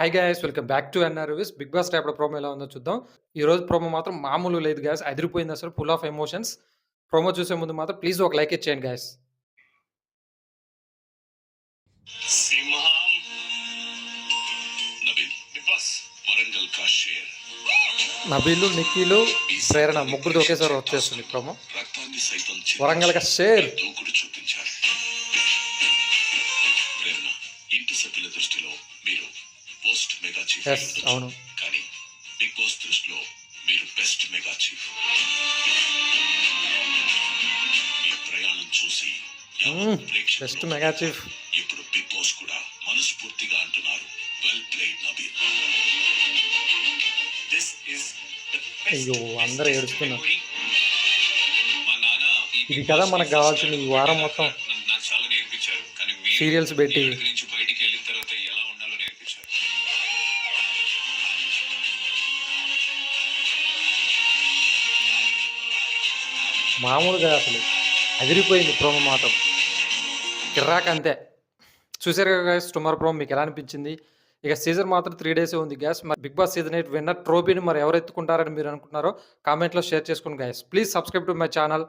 Hi guys welcome back to NR reviews. 'Bigg Boss' రేపటి promo ఎలా ఉందో చూద్దాం. ఈరోజు ప్రోమో మాత్రం మామూలుగా లేదు గైస్. అదిరిపోయింది అసలు. Full of emotions. ప్రోమో చూసే ముందు మాత్రం ప్లీజ్ ఒక లైక్ ఇచ్చేయండి గైస్. సింహం నబీల్ బిగ్ బాస్ వరంగల్ కా షేర్ నబీలు, నిక్కీలు, ప్రేరణ ముగ్గురిది ఒకేసారి వచ్చేస్తుంది ప్రోమో. రక్తాన్ని సైతం వరంగల్ కా షేర్ దూకుడు చూపించారు. ప్రేరణ ఇంటి సభ్యుల దృష్టిలో మీరు పోస్ట్ మెగా చీఫ్ ఎస్ అవును. కానీ బిగ్ బాస్ దృష్టిలో మీరు బెస్ట్ మెగా చీఫ్. మీ ప్రయాణం చూసి బెస్ట్ మెగా చీఫ్. ఇప్పుడు బిగ్ బాస్ కూడా మనస్ఫూర్తిగా అంటున్నారు, well played Nabeel. This is అయ్యో అందరూ ఏడుస్తున్నారు. మా నాన్న ఇది కదా మనకు కావాల్సింది ఈ వారం మొత్తం. నాకు చాలా నేర్పించారు, కానీ సీరియల్స్ పెట్టి నుంచి బయటికి వెళ్ళిన తర్వాత ఎలా ఉండాలో నేర్పించారు. మామూలుగా అసలు అదిరిపోయింది ప్రోమో మాత్రం. కిర్రాక్ అంతే. చూసారు కదా గైస్ టుమారో ప్రోమో మీకు ఎలా అనిపించింది? ఇక సీజన్ మాత్రం 3 డేసే ఉంది గైస్. మరి బిగ్ బాస్ సీజన్ 8 విన్నర్ ట్రోఫీని మరి ఎవరు ఎత్తుకుంటారని మీరు అనుకుంటున్నారో కామెంట్లో షేర్ చేసుకోండి guys. Please subscribe to my channel.